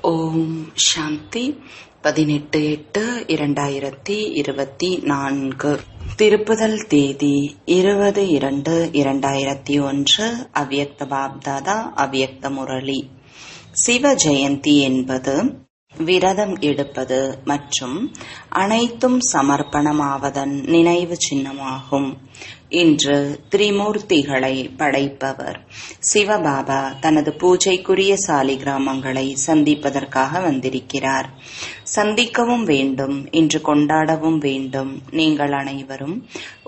ஓம் சாந்தி. 18/8/2024. திருப்புதல் தேதி 20/2/2001. அவ்யக்த பாப்தாதா, அவ்யக்த முரளி. சிவ ஜெயந்தி என்பது விரதம் எடுப்பது மற்றும் அனைத்தும் சமர்ப்பணமாவதன் நினைவு சின்னமாகும். இன்று திரிமூர்த்திகளை படைப்பவர் சிவபாபா தனது பூஜைக்குரிய சாலிகிராமங்களை சந்திப்பதற்காக வந்திருக்கிறார். சந்திக்கவும் வேண்டும், இன்று கொண்டாடவும் வேண்டும். நீங்கள் அனைவரும்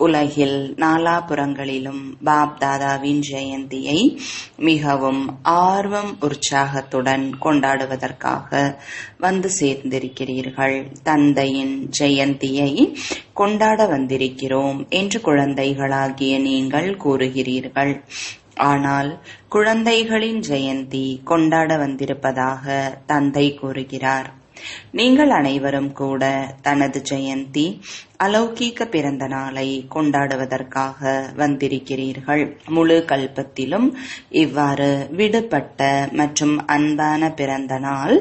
உலகில் நாலாபுறங்களிலும் பாப்தாதாவின் ஜெயந்தியை மிகவும் ஆர்வம் உற்சாகத்துடன் கொண்டாடுவதற்காக வந்து சேர்ந்திருக்கிறீர்கள். தந்தையின் ஜெயந்தியை கொண்டாட வந்திருக்கிறோம் என்று குழந்தைகளாகிய நீங்கள் கூறுகிறீர்கள். ஆனால் குழந்தைகளின் ஜெயந்தி கொண்டாட வந்திருப்பதாக தந்தை கூறுகிறார். நீங்கள் அனைவரும் கூட தனது ஜெயந்தி அலௌகீக பிறந்த நாளை கொண்டாடுவதற்காக வந்திருக்கிறீர்கள். முழு கல்பத்திலும் இவ்வாறு விடுபட்ட மற்றும் அன்பான பிறந்த நாள்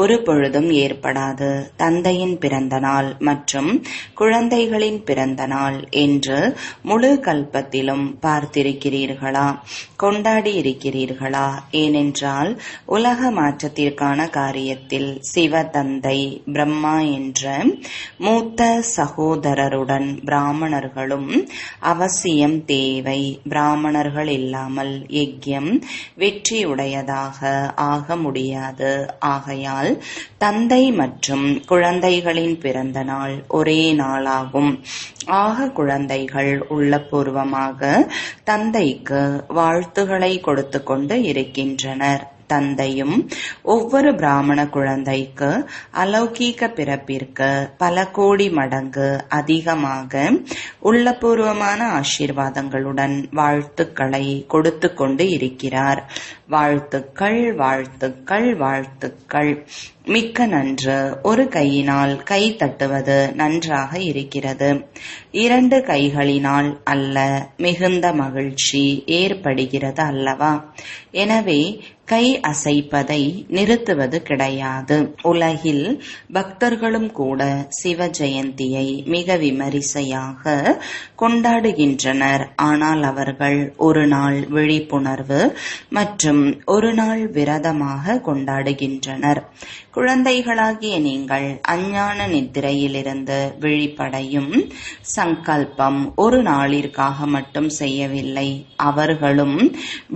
ஒரு பொழுதும் ஏற்படாது. தந்தையின் பிறந்த நாள் மற்றும் குழந்தைகளின் பிறந்த நாள் என்று முழு கல்பத்திலும் பார்த்திருக்கிறீர்களா? கொண்டாடி இருக்கிறீர்களா? ஏனென்றால் உலக மாற்றத்திற்கான காரியத்தில் சிவ தந்தை பிரம்மா என்ற மூத்த சகோதரருடன் பிராமணர்களும் அவசியம் தேவை. பிராமணர்கள் இல்லாமல் யஜ்யம் வெற்றியுடையதாக ஆக முடியாது. ஆகையால் தந்தை மற்றும் குழந்தைகளின் பிறந்த நாள் ஒரே நாளாகும். ஆக குழந்தைகள் உள்ளபூர்வமாக தந்தைக்கு வாழ்த்துக்களை கொடுத்து கொண்டு இருக்கின்றனர். தந்தையும் ஒவ்வொரு பிராமண குழந்தைக்கு அலௌகீக பிறப்பிற்கு பல கோடி மடங்கு அதிகமாக உள்ளபூர்வமான ஆசீர்வாதங்களுடன் வாழ்த்துக்களை கொடுத்து கொண்டு இருக்கிறார். வாழ்த்துக்கள், வாழ்த்துக்கள், வாழ்த்துக்கள். மிக்க நன்று. ஒரு கையினால் கை தட்டுவது நன்றாக இருக்கிறது. 2 கைகளினால் அல்ல, மிகுந்த மகிழ்ச்சி ஏற்படுகிறது அல்லவா? எனவே கை அசைப்பதை நிறுத்துவது கிடையாது. உலகில் பக்தர்களும் கூட சிவ ஜெயந்தியை மிக விமரிசையாக கொண்டாடுகின்றனர். ஆனால் அவர்கள் ஒரு நாள் விழிப்புணர்வு மற்றும் ஒரு நாள் விரதமாக கொண்டாடுகின்றனர். குழந்தைகளாகிய நீங்கள் அஞ்ஞான நித்திரையிலிருந்து விழிப்படையும் சங்கல்பம் ஒரு நாளிற்காக மட்டும் செய்யவில்லை. அவர்களும்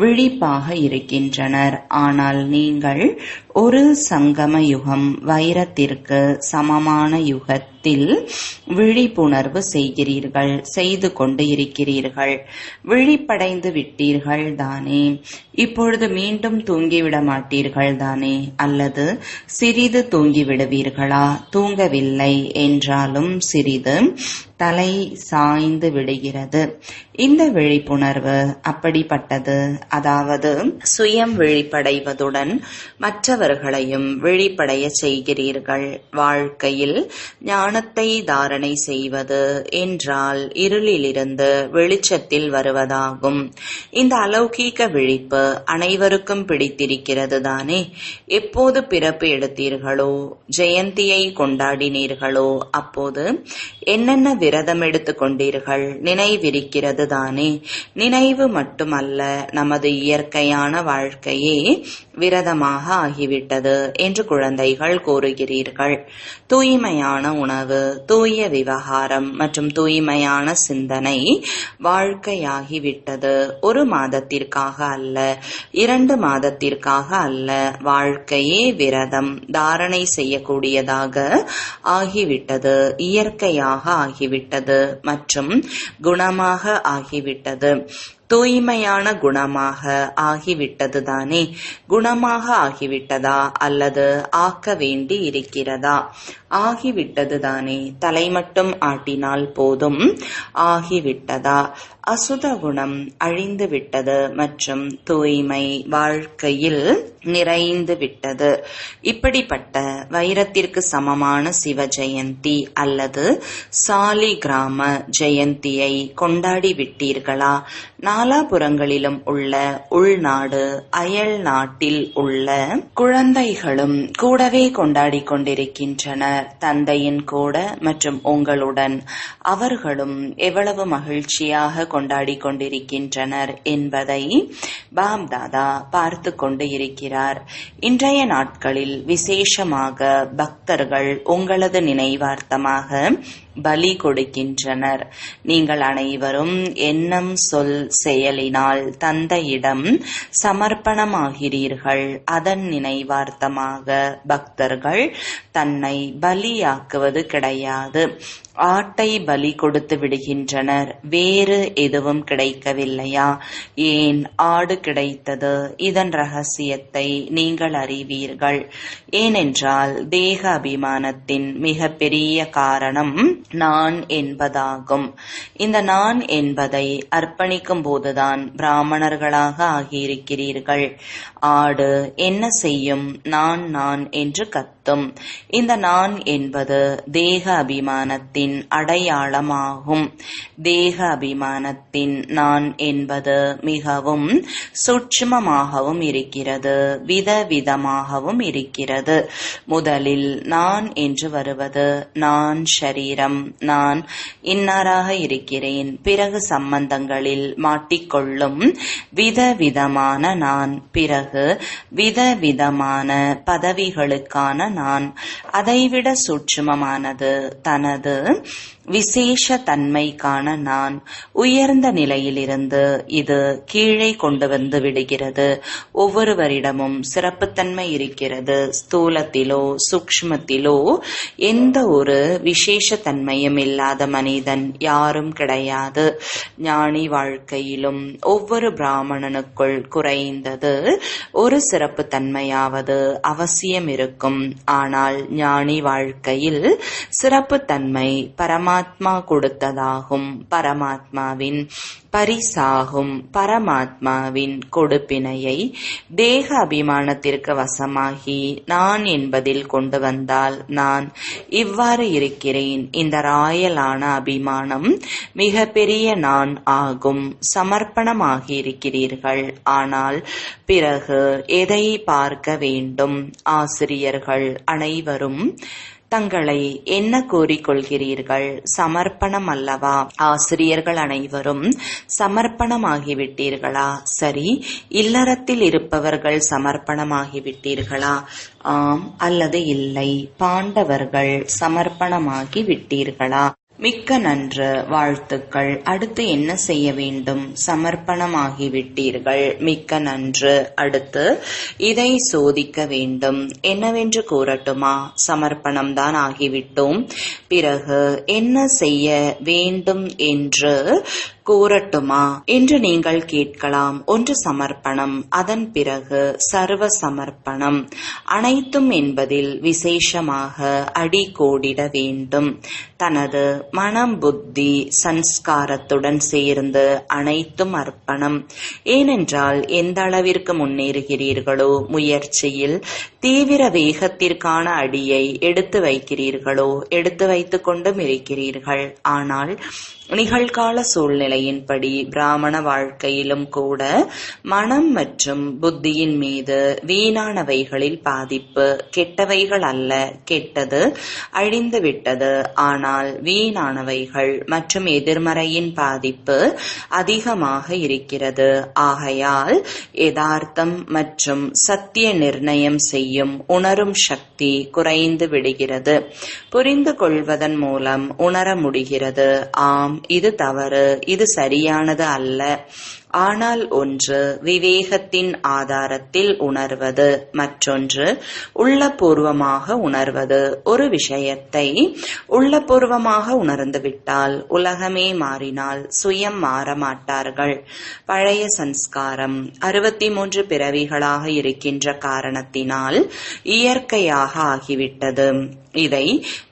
விழிப்பாக இருக்கின்றனர். ஆனால் நீங்கள் ஒரு சங்கம யுகம் வைரத்திற்கு சமமான யுகத்தில் விழிப்புணர்வு செய்கிறீர்கள், செய்து கொண்டு இருக்கிறீர்கள். விழிப்படைந்து விட்டீர்கள் தானே? இப்பொழுது மீண்டும் தூங்கிவிட மாட்டீர்கள் தானே? அல்லது சிறிது தூங்கிவிடுவீர்களா? தூங்கவில்லை என்றாலும் சிறிது தலை சாய்ந்து விடுகிறது. இந்த விழிப்புணர்வு அப்படிப்பட்டது. அதாவது சுயம் விழிப்படைவதுடன் மற்றவர்களையும் விழிப்படைய செய்கிறீர்கள். வாழ்க்கையில் ஞானத்தை தாரணை செய்வது என்றால் இருளிலிருந்து வெளிச்சத்தில் வருவதாகும். இந்த அலௌகீக விழிப்பு அனைவருக்கும் பிடித்திருக்கிறது தானே? எப்போது பிறப்பு எடுத்தீர்களோ, ஜெயந்தியை கொண்டாடினீர்களோ, அப்போது என்னென்ன விரதம் எடுத்துக் கொண்டீர்கள் நினைவிருக்கிறது தானே? நினைவு மட்டுமல்ல, நமது இயற்கையான வாழ்க்கையே விரதமாக ஆகிவிட்டது என்று குழந்தைகள் கூறுகிறீர்கள். தூய்மையான உணவு, தூய விவகாரம் மற்றும் தூய்மையான சிந்தனை வாழ்க்கையாகிவிட்டது. 1 மாதத்திற்காக அல்ல, 2 மாதத்திற்காக அல்ல. வாழ்க்கையே விரதம் தாரணை செய்யக்கூடியதாக ஆகிவிட்டது, இயற்கையாக ஆகிவிட்டது மற்றும் குணமாக ஆகிவிட்டது. தூய்மையான குணமாக ஆகிவிட்டது தானே? குணமாக ஆகிவிட்டதா அல்லது ஆக்க வேண்டி இருக்கிறதா? ஆகிவிட்டதுதானே, தலை மட்டும் ஆட்டினால் போதும். ஆகிவிட்டதா? அசுத குணம் அழிந்து விட்டது மற்றும் தூய்மை வாழ்க்கையில் நிறைந்து விட்டது. இப்படிப்பட்ட வைரத்திற்கு சமமான சிவ ஜெயந்தி அல்லது சாலிகிராம ஜெயந்தியை கொண்டாடி விட்டீர்களா? நாலாபுறங்களிலும் உள்ள உள்நாடு அயல் நாட்டில் உள்ள குழந்தைகளும் கூடவே கொண்டாடி கொண்டிருக்கின்றனர். தந்தையின் கூட மற்றும் உங்களுடன் அவர்களும் எவ்வளவு மகிழ்ச்சியாக கொண்டாடி கொண்டிருக்கின்றனர் என்பதை பாப்தாதா பார்த்து கொண்டு இருக்கிறார். இன்றைய நாட்களில் விசேஷமாக பக்தர்கள் உங்களது நினைவார்த்தமாக பலி கொடுக்கின்றனர். நீங்கள் அனைவரும் எண்ணம் சொல் செயலினால் தந்தையிடம் சமர்ப்பணமாகிறீர்கள். அதன் நினைவார்த்தமாக பக்தர்கள் தன்னை பலியாக்குவது கிடையாது. ஆட்டை பலி கொடுத்து விடுகின்றனர். வேறு எதுவும் கிடைக்கவில்லையா? ஏன் ஆடு கிடைத்தது? இதன் ரகசியத்தை நீங்கள் அறிவீர்கள். ஏனென்றால் தேக அபிமானத்தின் மிக பெரிய காரணம் நான் என்பதாகும். இந்த நான் என்பதை அர்ப்பணிக்கும் போதுதான் பிராமணர்களாக ஆகியிருக்கிறீர்கள். ஆடு என்ன செய்யும்? நான் நான் என்று கத்தும். இந்த நான் என்பது தேக அபிமானத்தின் அடையாளமாகும். தேக அபிமானத்தின் நான் என்பது மிகவும் சூட்சுமமாகவும் இருக்கிறது, விதவிதமாகவும் இருக்கிறது. முதலில் நான் என்று வருவது நான் ஷரீரம், நான் இன்னாராக இருக்கிறேன். பிறகு சம்பந்தங்களில் மாட்டிக்கொள்ளும் விதவிதமான நான், பிறகு விதவிதமான பதவிகளுக்கான நான். அதைவிட சூட்சுமமானது தனது விசேஷ தன்மைக்கான நான். உயர்ந்த நிலையிலிருந்து இது கீழே கொண்டு வந்து விடுகிறது. ஒவ்வொருவரிடமும் சிறப்புத்தன்மை இருக்கிறது. ஸ்தூலத்திலோ சூக்ஷ்மத்திலோ எந்த ஒரு விசேஷ தன்மையும் இல்லாத மனிதன் யாரும் கிடையாது. ஞானி வாழ்க்கையிலும் ஒவ்வொரு பிராமணனுக்குள் குறைந்தது ஒரு சிறப்பு தன்மையாவது அவசியம் இருக்கும். ஆனால் ஞானி வாழ்க்கையில் சிறப்பு தன்மை பரமாத்மா கொடுத்ததாகும். பரமாத்மாவின் பரிசாகும். பரமாத்மாவின் கொடுப்பினையை தேக அபிமானத்திற்கு வசமாகி நான் என்பதில் கொண்டு வந்தால் நான் இவ்வாறு இருக்கிறேன். இந்த ராயலான அபிமானம் மிக பெரிய நான் ஆகும். சமர்ப்பணமாகி இருக்கிறீர்கள். ஆனால் பிறகு எதை பார்க்க வேண்டும்? ஆசிரியர்கள் அனைவரும் தங்களை என்ன கூறிக்கொள்கிறீர்கள்? சமர்ப்பணம் அல்லவா? ஆசிரியர்கள் அனைவரும் சமர்ப்பணமாகிவிட்டீர்களா? சரி, இல்லறத்தில் இருப்பவர்கள் சமர்ப்பணமாகிவிட்டீர்களா? ஆம் அல்லது இல்லை. பாண்டவர்கள் சமர்ப்பணமாகி விட்டீர்களா? மிக்க நன்று, வாழ்த்துக்கள். அடுத்து என்ன செய்ய வேண்டும்? சமர்ப்பணமாகிவிட்டீர்கள். மிக்க நன்று. அடுத்து இதை சோதிக்க வேண்டும். என்னவென்று கூறட்டுமா? சமர்ப்பணம்தான் ஆகிவிட்டோம். பிறகு என்ன செய்ய வேண்டும் என்று கூறட்டுமா என்று நீங்கள் கேட்கலாம். ஒன்று சமர்ப்பணம், அதன் பிறகு சர்வ சமர்ப்பணம். அனைத்தும் என்பதில் விசேஷமாக அடி கோடிட வேண்டும். தனது மனம் புத்தி சன்ஸ்காரத்துடன் சேர்ந்து அனைத்தும் அர்ப்பணம். ஏனென்றால் எந்த அளவிற்கு முன்னேறுகிறீர்களோ முயற்சியில் தீவிர வேகத்திற்கான அடியை எடுத்து வைக்கிறீர்களோ எடுத்து வைத்துக் கொண்டும் இருக்கிறீர்கள். ஆனால் நிகழ்கால சூழ்நிலையின்படி பிராமண வாழ்க்கையிலும் கூட மனம் மற்றும் புத்தியின் மீது வீணானவைகளில் பாதிப்பு. கெட்டவைகள் அல்ல, கெட்டது அழிந்துவிட்டது. ஆனால் வீணானவைகள் மற்றும் எதிர்மறையின் பாதிப்பு அதிகமாக இருக்கிறது. ஆகையால் யதார்த்தம் மற்றும் சத்திய நிர்ணயம் செய்யும் உணரும் சக்தி குறைந்து விடுகிறது. புரிந்து கொள்வதன் மூலம் உணர முடிகிறது. ஆம், இது தவறு, இது சரியானது அல்ல. ஆனால் ஒன்று விவேகத்தின் ஆதாரத்தில் உணர்வது, மற்றொன்று உள்ளபூர்வமாக உணர்வது. ஒரு விஷயத்தை உள்ளபூர்வமாக உணர்ந்துவிட்டால் உலகமே மாறினால் சுயம் மாறமாட்டார்கள். பழைய சன்ஸ்காரம் 63 பிறவிகளாக இருக்கின்ற காரணத்தினால் இயற்கையாக ஆகிவிட்டது. இதை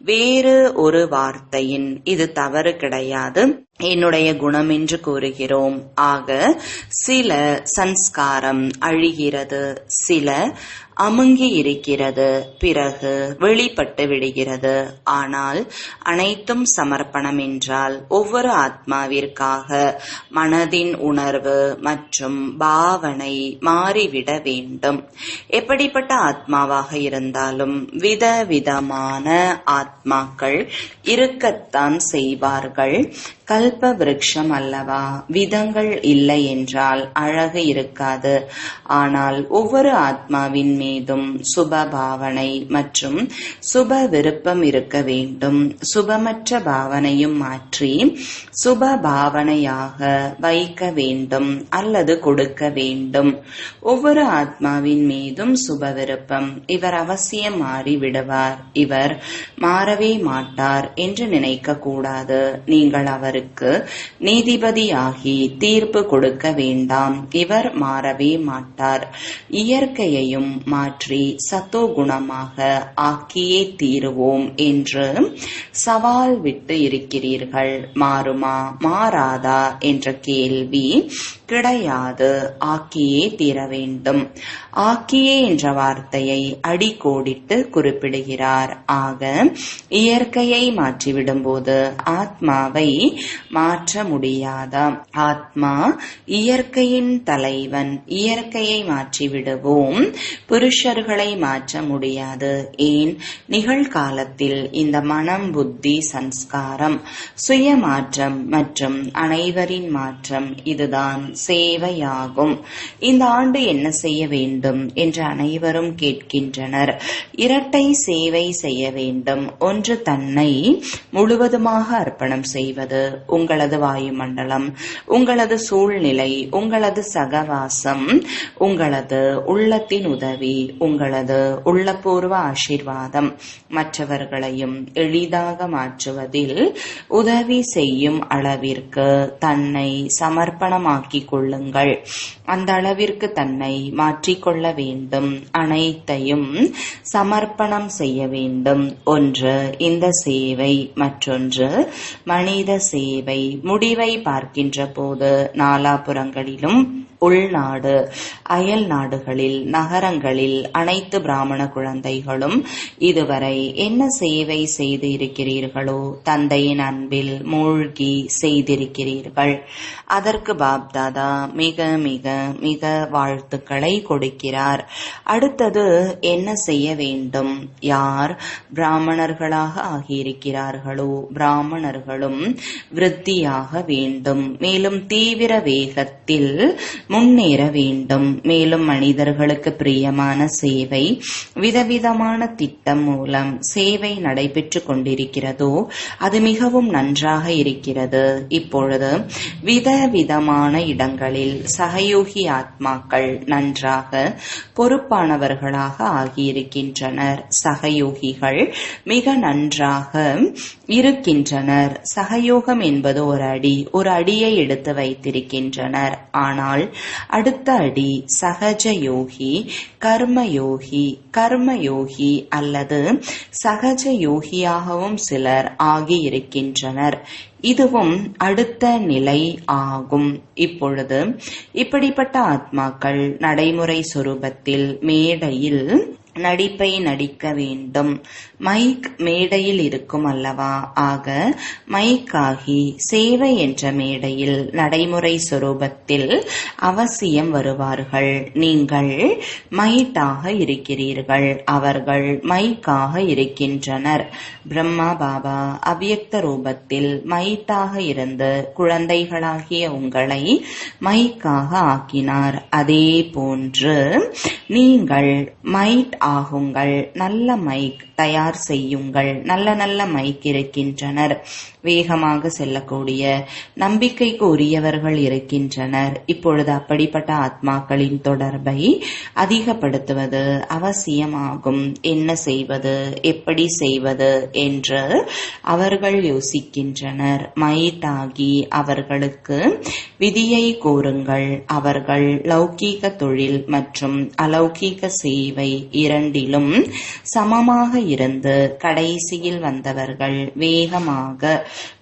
வேறு ஒரு வார்த்தையின் இது தவறு கிடையாது, என்னுடைய குணம் என்று கூறுகிறோம். ஆக சில சன்ஸ்காரம் அழிகிறது, சில அமுங்கி இருக்கிறது, பிறகு வெளிப்பட்டு விடுகிறது. ஆனால் அனைத்தும் சமர்ப்பணம் என்றால் ஒவ்வொரு ஆத்மாவிற்காக மனதின் உணர்வு மற்றும் பாவனை மாறிவிட வேண்டும். எப்படிப்பட்ட ஆத்மாவாக இருந்தாலும் விதவிதமான ஆத்மாக்கள் இருக்கத்தான் செய்வார்கள். கல்ப விருட்சம் அல்லவா, விதங்கள் இல்லை என்றால் அழகு இருக்காது. ஆனால் ஒவ்வொரு ஆத்மாவின் மீதும் சுப பாவனை மற்றும் சுப விருப்பம் இருக்க வேண்டும். சுபமற்ற பாவனையும் மாற்றி சுப பாவனையாக வைக்க வேண்டும் அல்லது கொடுக்க வேண்டும். ஒவ்வொரு ஆத்மாவின் மீதும் சுப விருப்பம். இவர் அவசியம் மாறி விடுவார், இவர் மாறவே மாட்டார் என்று நினைக்க கூடாது. நீங்கள் அவருக்கு நீதிபதியாகி தீர்ப்பு கொடுக்க வேண்டாம். இவர் மாறவே மாட்டார். இயற்கையையும் மாற்றி சத்தோ குணமாக ஆக்கியே தீருவோம் என்று சவால் விட்டு இருக்கிறீர்கள். மாறுமா மாறாதா என்ற கேள்வி கிடையாது. ஆக்கியே தீர வேண்டும். ஆக்கியே என்ற வார்த்தையை அடிக்கோடிட்டு குறிப்பிடுகிறார். ஆக இயற்கையை மாற்றிவிடும் போது ஆத்மாவை மாற்ற முடியாதா? ஆத்மா இயற்கையின் தலைவன். இயற்கையை மாற்றிவிடுவோம், புருஷர்களை மாற்ற முடியாது. ஏன்? நிகழ்காலத்தில் இந்த மனம், புத்தி, சன்ஸ்காரம், சுய மாற்றம் மற்றும் அனைவரின் மாற்றம் இதுதான் சேவையாகும். இந்த ஆண்டு என்ன செய்ய வேண்டும் என்று அனைவரும் கேட்கின்றனர். இரட்டை சேவை செய்ய வேண்டும். ஒன்று தன்னை முழுவதுமாக அர்ப்பணம் செய்வது, உங்களது வாயுமண்டலம், உங்களது சூழ்நிலை, உங்களது சகவாசம், உங்களது உள்ளத்தின் உதவி, உங்களது உள்ளபூர்வ ஆசீர்வாதம் மற்றவர்களையும் எளிதாக மாற்றுவதில் உதவி செய்யும் அளவிற்கு தன்னை சமர்ப்பணமாக்கிக் கொள்ளுங்கள். அந்த அளவிற்கு தன்னை மாற்றிக்கொள்ள வேண்டும். அனைத்தையும் சமர்ப்பணம் செய்ய வேண்டும். ஒன்று இந்த சேவை, மற்றொன்று மனித சேவை. முடிவை பார்க்கின்ற போது நாலாபுறங்களிலும் உள்நாடு, அயல் நாடுகளில், நகரங்களில் அனைத்து பிராமண குழந்தைகளும் இதுவரை என்ன சேவை செய்து இருக்கிறீர்களோ தந்தையின் அன்பில் மூழ்கி செய்திருக்கிறீர்கள். அதற்கு பாப்தாதா மிக மிக மிக வாழ்த்துக்களை கொடுக்கிறார். அடுத்தது என்ன செய்ய வேண்டும்? யார் பிராமணர்களாக ஆகியிருக்கிறார்களோ பிராமணர்களும் விருத்தியாக வேண்டும். மேலும் தீவிர வேகத்தில் முன்னேற வேண்டும். மேலும் மனிதர்களுக்கு பிரியமான சேவை, விதவிதமான திட்டம் மூலம் சேவை நடைபெற்று கொண்டிருக்கிறதோ அது மிகவும் நன்றாக இருக்கிறது. இப்பொழுது விதவிதமான இடங்களில் சகயோகி ஆத்மாக்கள் நன்றாக பொறுப்பானவர்களாக ஆகியிருக்கின்றனர். சகயோகிகள் மிக நன்றாக இருக்கின்றனர். சகயோகம் என்பது ஒரு அடியை எடுத்து வைத்திருக்கின்றனர். ஆனால் அடுத்த அடி சகஜ யோகி, கர்மயோகி, கர்மயோகி அல்லது சகஜ யோகியாகவும் சிலர் ஆகியிருக்கின்றனர். இதுவும் அடுத்த நிலை ஆகும். இப்பொழுது இப்படிப்பட்ட ஆத்மாக்கள் நடைமுறை சொரூபத்தில் மேடையில் நடிப்பை நடிக்க வேண்டும். மைக் மேடையில் இருக்கும் அல்லவா? ஆக மைக்காகி சேவை என்ற மேடையில் நடைமுறை சொரூபத்தில் அவசியம் வருவார்கள். நீங்கள் மைட்டாக இருக்கிறீர்கள், அவர்கள் மைக்காக இருக்கின்றனர். பிரம்மா பாபா அவ்யக்த ரூபத்தில் மைட்டாக இருந்து குழந்தைகளாகிய உங்களை மைக்காக ஆக்கினார். அதே போன்று நீங்கள் மைட் ஆகுங்கள். நல்ல மைக், தயார் செய்யுங்கள். நல்ல நல்ல மைக் இருக்கின்றனர். வேகமாக செல்லக்கூடிய நம்பிக்கைக்கு உரியவர்கள் இருக்கின்றனர். இப்பொழுது அப்படிப்பட்ட ஆத்மாக்களின் தொடர்பை அதிகப்படுத்துவது அவசியமாகும். என்ன செய்வது, எப்படி செய்வது என்று அவர்கள் யோசிக்கின்றனர். மைட்டாகி அவர்களுக்கு விதியை கூறுங்கள். அவர்கள் லௌகீக தொழில் மற்றும் அலௌகீக சேவை இரண்டிலும் சமமாக இருந்து கடைசியில் வந்தவர்கள் வேகமாக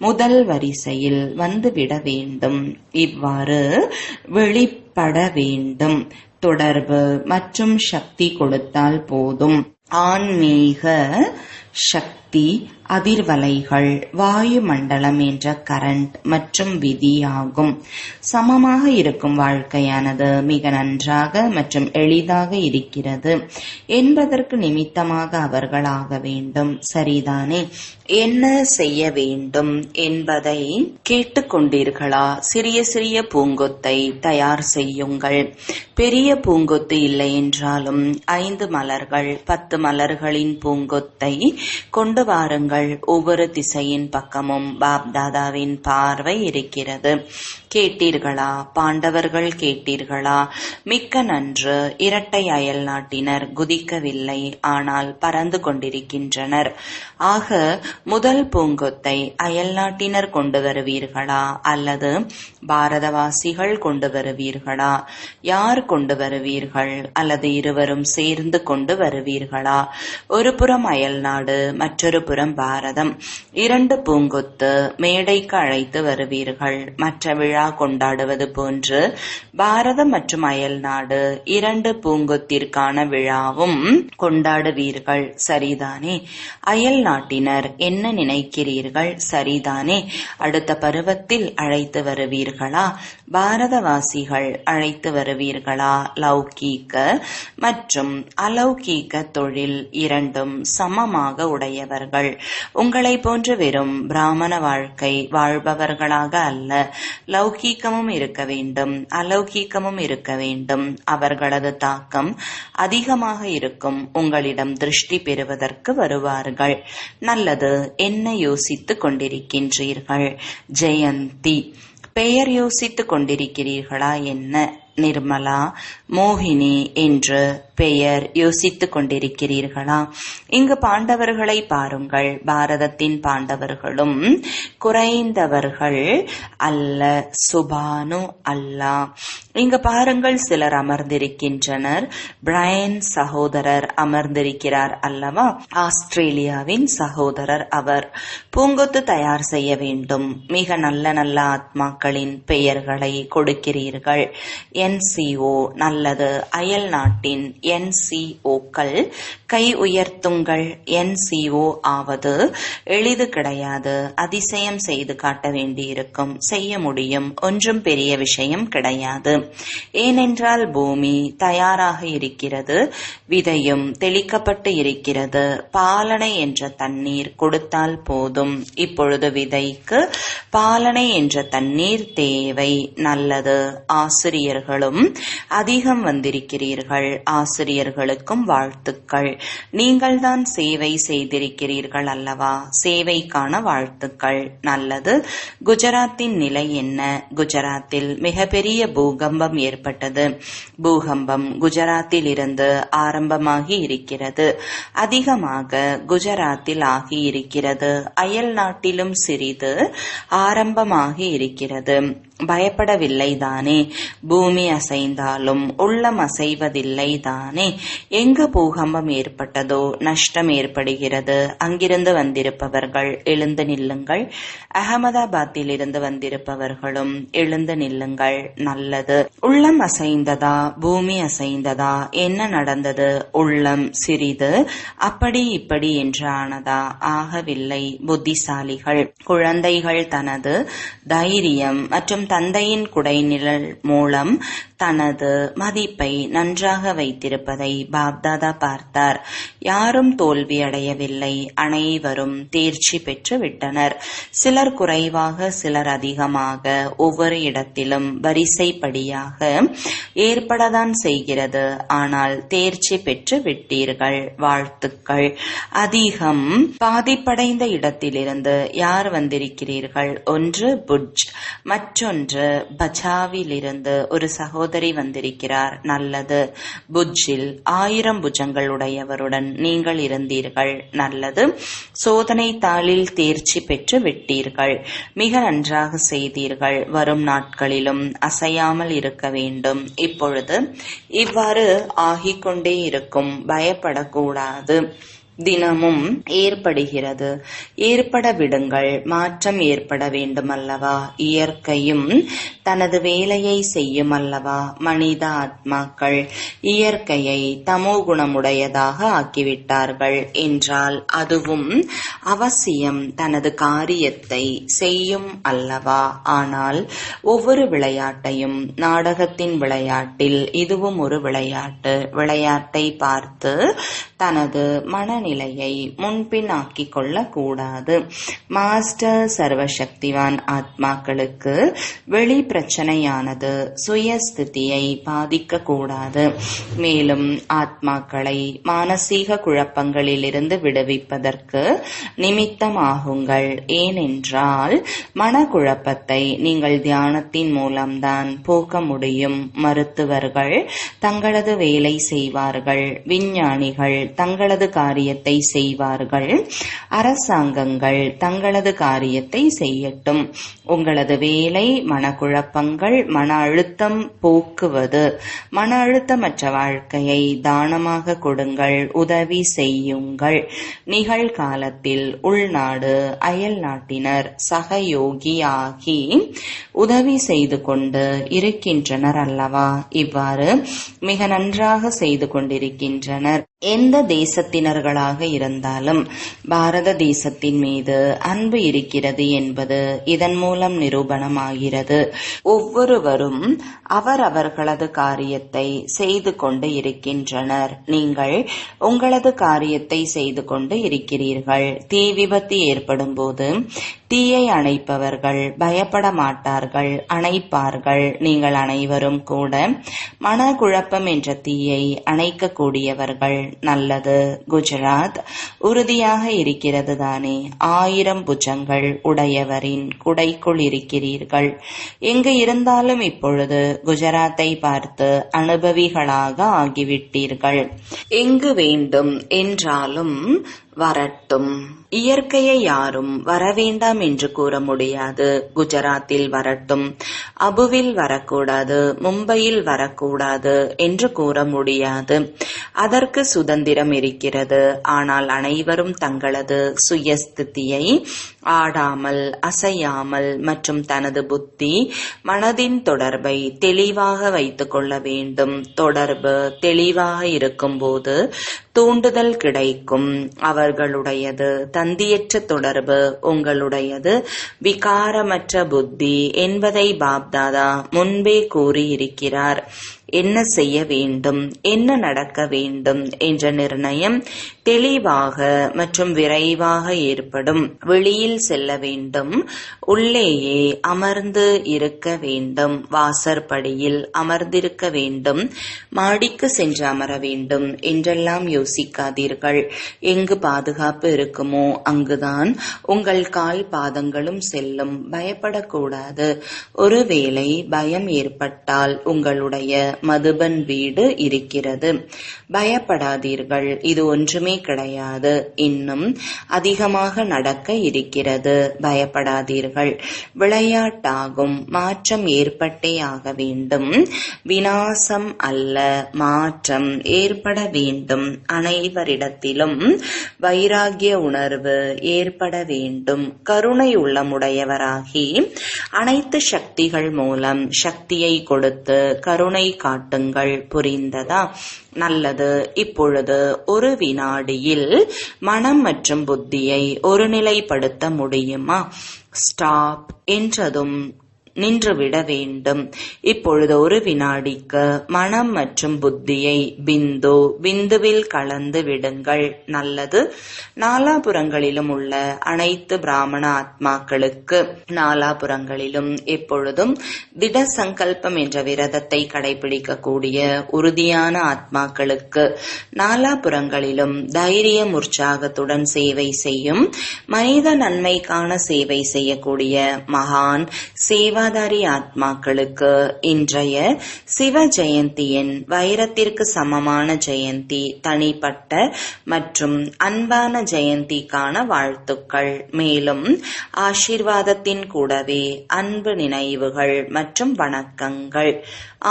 முதல் வரிசையில் வந்துவிட வேண்டும். இவ்வாறு வெளிப்பட வேண்டும். தொடர்பு மற்றும் சக்தி கொடுத்தால் போதும். ஆன்மீக சக்தி அதிர்வலைகள் வாயு மண்டலம் என்ற கரண்ட் மற்றும் விதியாகும். சமமாக இருக்கும் வாழ்க்கையானது மிக நன்றாக மற்றும் எளிதாக இருக்கிறது என்பதற்கு நிமித்தமாக அவர்கள் ஆக வேண்டும். சரிதானே? என்ன செய்ய வேண்டும் என்பதை கேட்டுக்கொண்டீர்களா? சிறிய சிறிய பூங்கொத்தை தயார் செய்யுங்கள். பெரிய பூங்கொத்து இல்லை என்றாலும் 5 மலர்கள் 10 மலர்களின் பூங்கொத்தை கொண்டு வாருங்கள். ஒவ்வொரு திசையின் பக்கமும் பாப்தாதாவின் பார்வை இருக்கிறது. கேட்டீர்களா? பாண்டவர்கள் கேட்டீர்களா? மிக்க நன்று. இரட்டை அயல் நாட்டினர் குதிக்கவில்லை, ஆனால் பறந்து கொண்டிருக்கின்றனர். ஆக முதல் பூங்கொத்தை அயல் நாட்டினர் கொண்டு வருவீர்களா அல்லது பாரதவாசிகள் கொண்டு வருவீர்களா? யார் கொண்டு வருவீர்கள்? அல்லது இருவரும் சேர்ந்து கொண்டு வருவீர்களா? ஒரு புறம் அயல் நாடு, மற்றொரு புறம் பாரதம். 2 பூங்கொத்து மேடைக்கு அழைத்து வருவீர்கள். மற்ற விழா கொண்டாடுவது போன்று பாரதம் மற்றும் அயல் நாடு 2 பூங்கொத்திற்கான விழாவும் கொண்டாடுவீர்கள். சரிதானே? அயல் நாட்டினர் என்ன நினைக்கிறீர்கள்? சரிதானே? அடுத்த பருவத்தில் அழைத்து வருவீர்களா? பாரதவாசிகள் அழைத்து வருவீர்களா? லௌகீக மற்றும் அலௌகீக தொழில் இரண்டும் சமமாக உடையவர்கள். உங்களை போன்று வெறும் பிராமண வாழ்க்கை வாழ்பவர்களாக அல்ல. லௌகீகமும் இருக்க வேண்டும், அலௌகீகமும் இருக்க வேண்டும். அவர்களது தாக்கம் அதிகமாக இருக்கும். உங்களிடம் திருஷ்டி பெறுவதற்கு வருவார்கள். நல்லது. என்ன யோசித்துக் கொண்டிருக்கின்றீர்கள்? ஜெயந்தி. பெயர் யோசித்துக் கொண்டிருக்கிறீர்களா? என்ன? நிர்மலா, மோகினி என்று பெயர் யோசித்துக் கொண்டிருக்கிறீர்களா? இங்கு பாண்டவர்களை பாருங்கள். பாரதத்தின் பாண்டவர்களும் குறைந்தவர்கள் அல்ல. சுபானு அல்லா. இங்கு பாருங்கள், சிலர் அமர்ந்திருக்கின்றனர். பிரையன் சகோதரர் அமர்ந்திருக்கிறார் அல்லவா? ஆஸ்திரேலியாவின் சகோதரர் அவர். பூங்கொத்து தயார் செய்ய வேண்டும். மிக நல்ல நல்ல ஆத்மாக்களின் பெயர்களை கொடுக்கிறீர்கள். NCO. நல்லது. அயல் நாட்டின் NCOக்கள் கை உயர்த்துங்கள். NCO ஆவது எளிது கிடையாது. அதிசயம் செய்து காட்ட வேண்டியிருக்கும். செய்ய முடியும். ஒன்றும் பெரிய விஷயம் கிடையாது. ஏனென்றால் பூமி தயாராக இருக்கிறது. விதையும் தெளிக்கப்பட்டு இருக்கிறது. பாலனை என்ற தண்ணீர் கொடுத்தால் போதும். இப்பொழுது விதைக்கு பாலனை என்ற தண்ணீர் தேவை. நல்லது. ஆசிரியர்களும் அதிகம் வந்திருக்கிறீர்கள். ஆசிரியர்களுக்கும் வாழ்த்துக்கள். நீங்கள் தான் சேவை செய்திருக்கிறீர்கள் அல்லவா? சேவைக்கான வாழ்த்துக்கள். நல்லது. குஜராத்தின் நிலை என்ன? குஜராத்தில் மிகப்பெரிய பூகம்பம் ஏற்பட்டது. பூகம்பம் குஜராத்தில் இருந்து ஆரம்பமாகி இருக்கிறது. அதிகமாக குஜராத்தில் ஆகி இருக்கிறது. அயல் நாட்டிலும் சிறிது ஆரம்பமாகி இருக்கிறது. பயப்படவில்லை தானே? பூமி அசைந்தாலும் உள்ளம் அசைவதில்லை தானே? எங்கு பூகம்பம் ஏற்பட்டதோ நஷ்டம் ஏற்படுகிறது. அங்கிருந்து வந்திருப்பவர்கள் எழுந்து நில்லுங்கள். அகமதாபாத்தில் இருந்து வந்திருப்பவர்களும் எழுந்து நில்லுங்கள். நல்லது. உள்ளம் அசைந்ததா? பூமி அசைந்ததா? என்ன நடந்தது? உள்ளம் சிறிது அப்படி இப்படி என்று ஆனதா? ஆகவில்லை. புத்திசாலிகள் குழந்தைகள் தனது தைரியம் மற்றும் தந்தையின் குடைநிழல் மூலம் தனது மதிப்பை நன்றாக வைத்திருப்பதை பாப்தாதா பார்த்தார். யாரும் தோல்வி அடையவில்லை, அனைவரும் தேர்ச்சி பெற்று விட்டனர். சிலர் குறைவாக, சிலர் அதிகமாக, ஒவ்வொரு இடத்திலும் வரிசைப்படியாக ஏற்படத்தான் செய்கிறது. ஆனால் தேர்ச்சி பெற்று விட்டீர்கள், வாழ்த்துக்கள். அதிகம் பாதிப்படைந்த இடத்திலிருந்து யார் வந்திருக்கிறீர்கள்? ஒன்று புட்ஜ், மற்றொன்று பஜாவிலிருந்து ஒரு சகோதரி வந்திருக்கிறார். நல்லது. புட்ஜில் 1000 புஜங்கள் உடையவருடன் நீங்கள் இருந்தீர்கள். நல்லது. சோதனை தாளில் தேர்ச்சி பெற்று விட்டீர்கள். மிக நன்றாக செய்தீர்கள். வரும் நாட்களிலும் அசையாமல் இருக்க வேண்டும். இப்பொழுது இவ்வாறு ஆகிக்கொண்டே இருக்கும். பயப்படக்கூடாது. தினமும் ஏற்படுகிறது, ஏற்பட விடுங்கள். மாற்றம் ஏற்பட வேண்டும் அல்லவா? இயற்கையும் தனது வேலையை செய்யும் அல்லவா? மனித ஆத்மாக்கள் இயற்கையை தமோ குணமுடையதாக ஆக்கிவிட்டார்கள் என்றால் அதுவும் அவசியம் தனது காரியத்தை செய்யும் அல்லவா? ஆனால் ஒவ்வொரு விளையாட்டையும், நாடகத்தின் விளையாட்டில் இதுவும் ஒரு விளையாட்டு. விளையாட்டை பார்த்து தனது மனநிலையை முன்பின் ஆக்கிக் கொள்ளக்கூடாது. மாஸ்டர் சர்வசக்திவான் ஆத்மாக்களுக்கு வெளி பிரச்சனையானது சுயஸ்திதியை பாதிக்க கூடாது. மேலும் ஆத்மாக்களை மானசீக குழப்பங்களிலிருந்து விடுவிப்பதற்கு நிமித்தமாகுங்கள். ஏனென்றால் மனக்குழப்பத்தை நீங்கள் தியானத்தின் மூலம்தான் போக்க முடியும். மருத்துவர்கள் தங்களது வேலை செய்வார்கள், விஞ்ஞானிகள் தங்களது காரியத்தை செய்வார்கள், அரசாங்கங்கள் தங்களது காரியத்தை செய்யட்டும். உங்களது வேலை மனக்குழப்பங்கள், மன அழுத்தம் போக்குவது. மன அழுத்தமற்ற வாழ்க்கையை தானமாக கொடுங்கள், உதவி செய்யுங்கள். நிகழ்காலத்தில் உள்நாடு, அயல் நாட்டினர் சகயோகியாகி உதவி செய்து கொண்டு இருக்கின்றனர் அல்லவா? இவ்வாறு மிக நன்றாக செய்து கொண்டிருக்கின்றனர். எந்த தேசத்தினர்களாக இருந்தாலும் பாரத தேசத்தின் மீது அன்பு இருக்கிறது என்பது இதன் மூலம் நிரூபணமாகிறது. ஒவ்வொருவரும் அவரவர்களது காரியத்தை செய்து கொண்டு இருக்கின்றனர். நீங்கள் உங்களது காரியத்தை செய்து கொண்டு இருக்கிறீர்கள். தீ விபத்து ஏற்படும் போது தீயை அணைப்பவர்கள் பயப்பட மாட்டார்கள், அணைப்பார்கள். நீங்கள் அனைவரும் கூட மனக்குழப்பம் என்ற தீயை அணைக்கக்கூடியவர்கள். நல்லது. குஜராத் உறுதியாக இருக்கிறது தானே? 1000 புஜங்கள் உடையவரின் குடைக்குள் இருக்கிறீர்கள். எங்கு இருந்தாலும் இப்பொழுது குஜராத்தை பார்த்து அனுபவிகளாக ஆகிவிட்டீர்கள். எங்கு வேண்டும் என்றாலும் வரட்டும். இயற்கையை யாரும் வரவேண்டாம் என்று கூற முடியாது. குஜராத்தில் வரட்டும், அபுவில் வரக்கூடாது, மும்பையில் வரக்கூடாது என்று கூற முடியாது. அதற்கு சுதந்திரம் இருக்கிறது. ஆனால் அனைவரும் தங்களது சுயஸ்திதியை ஆடாமல், அசையாமல் மற்றும் தனது புத்தி, மனதின் தொடர்பை தெளிவாக வைத்துக் கொள்ள வேண்டும். தொடர்பு தெளிவாக இருக்கும்போது தூண்டுதல் கிடைக்கும். அவர்களுடையது தந்தியற்ற தொடர்பு, உங்களுடையது விகாரமற்ற புத்தி என்பதை பாப்தாதா முன்பே கூறியிருக்கிறார். என்ன செய்ய வேண்டும், என்ன நடக்க வேண்டும் என்ற நிர்ணயம் தெளிவாக மற்றும் விரைவாக ஏற்படும். வெளியில் செல்ல வேண்டும், உள்ளேயே அமர்ந்து இருக்க வேண்டும். வாசற்படியில் அமர்ந்திருக்க வேண்டும், மாடிக்கு சென்று அமர வேண்டும் என்றெல்லாம் யோசிக்காதீர்கள். எங்கு பாதுகாப்பு இருக்குமோ அங்குதான் உங்கள் கால் பாதங்களும் செல்லும். பயப்படக்கூடாது. ஒருவேளை பயம் ஏற்பட்டால் உங்களுடைய மதுபன் வீடு இருக்கிறது. பயப்படாதீர்கள். இது ஒன்றுமே கிடையாது. இன்னும் அதிகமாக நடக்க இருக்கிறது. பயப்படாதீர்கள். விளையாட்டாகும். மாற்றம் ஏற்பட்டே ஆக வேண்டும். விநாசம் அல்ல, மாற்றம் ஏற்பட வேண்டும். அனைவரிடத்திலும் வைராகிய உணர்வு ஏற்பட வேண்டும். கருணை உள்ளமுடையவராகி அனைத்து சக்திகள் மூலம் சக்தியை கொடுத்து கருணை காட்டுங்கள். புரிந்ததா? நல்லது. இப்பொழுது ஒரு வினாடியில் மனம் மற்றும் புத்தியை ஒருநிலைப்படுத்த முடியுமா? ஸ்டாப் என்றதும் நின்றுவிட வேண்டும். இப்பொழுது ஒரு வினாடிக்கு மனம் மற்றும் புத்தியை பிந்துவில் கலந்து விடுங்கள். நல்லது. நாலாபுறங்களிலும் உள்ள அனைத்து பிராமண ஆத்மாக்களுக்கு, நாலாபுறங்களிலும் எப்பொழுதும் திட சங்கல்பம் என்ற விரதத்தை கடைபிடிக்கக்கூடிய உறுதியான ஆத்மாக்களுக்கு, நாலாபுறங்களிலும் தைரியம் உற்சாகத்துடன் சேவை செய்யும் மனித நன்மைக்கான சேவை செய்யக்கூடிய மகான் சேவாதாரி ஆத்மாக்களுக்கு இன்றைய சிவ ஜெயந்தியின் வைரத்திற்கு சமமான ஜெயந்தி, தனிப்பட்ட மற்றும் அன்பான ஜெயந்திக்கான வாழ்த்துக்கள். மேலும் ஆசீர்வாதத்தின் கூடவே அன்பு நினைவுகள் மற்றும் வணக்கங்கள்.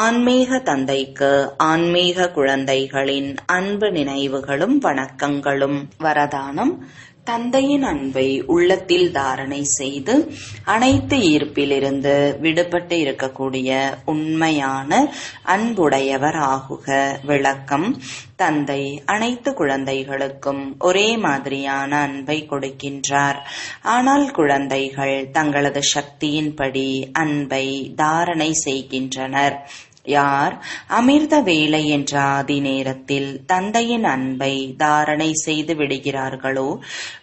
ஆன்மீக தந்தைக்கு ஆன்மீக குழந்தைகளின் அன்பு நினைவுகளும் வணக்கங்களும். வரதானம்: தந்தையின் அன்பை உள்ளத்தில் தாரணை செய்து அனைத்து ஈர்ப்பிலிருந்து விடுபட்டு இருக்கக்கூடிய உண்மையான அன்புடையவர் ஆகுக. விளக்கம்: தந்தை அனைத்து குழந்தைகளுக்கும் ஒரே மாதிரியான அன்பை கொடுக்கின்றார். ஆனால் குழந்தைகள் தங்களது சக்தியின்படி அன்பை தாரணை செய்கின்றனர். யார் அமிர்த வேலை என்ற ஆதி நேரத்தில் தந்தையின் அன்பை தாரணை செய்து விடுகிறார்களோ,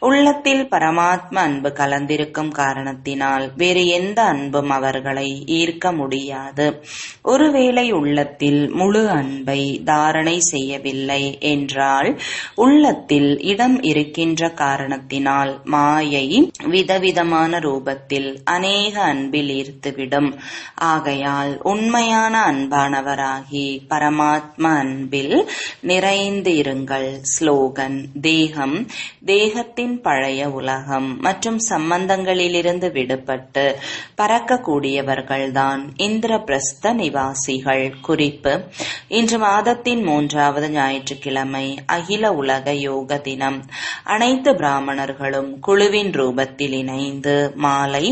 உள்ளத்தில் பரமாத்ம அன்பு கலந்திருக்கும் காரணத்தினால் வேறு எந்த அன்பும் அவர்களை ஈர்க்க முடியாது. ஒருவேளை உள்ளத்தில் முழு அன்பை தாரணை செய்யவில்லை என்றால், உள்ளத்தில் இடம் இருக்கின்ற காரணத்தினால் மாயை விதவிதமான ரூபத்தில் அநேக அன்பில் ஈர்த்துவிடும். ஆகையால் உண்மையான அன்பானவராகி பரமாத்ம அன்பில் நிறைந்து இருங்கள். ஸ்லோகன்: தேகம், தேகத்தின் பழைய உலகம் மற்றும் சம்பந்தங்களிலிருந்து விடுபட்டு பறக்கக்கூடியவர்கள்தான் இந்திரபிரஸ்த நிவாசிகள். குறிப்பு: இன்று மாதத்தின் 3வது ஞாயிற்றுக்கிழமை அகில உலக யோக தினம். அனைத்து பிராமணர்களும் குழுவின் ரூபத்தில் இணைந்து மாலை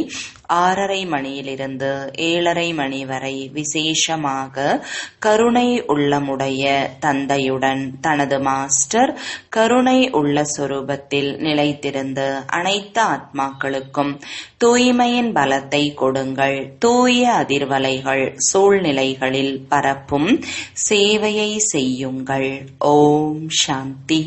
6:30 மணியிலிருந்து 7:30 மணி வரை விசேஷமாக கருணை உள்ளமுடைய தந்தையுடன் தனது மாஸ்டர் கருணை உள்ள சொரூபத்தில் நிலைத்திருந்து அனைத்து ஆத்மாக்களுக்கும் தூய்மையின் பலத்தை கொடுங்கள். தூய அதிர்வலைகள் சூழ்நிலைகளில் பரப்பும் சேவையை செய்யுங்கள். ஓம் சாந்தி.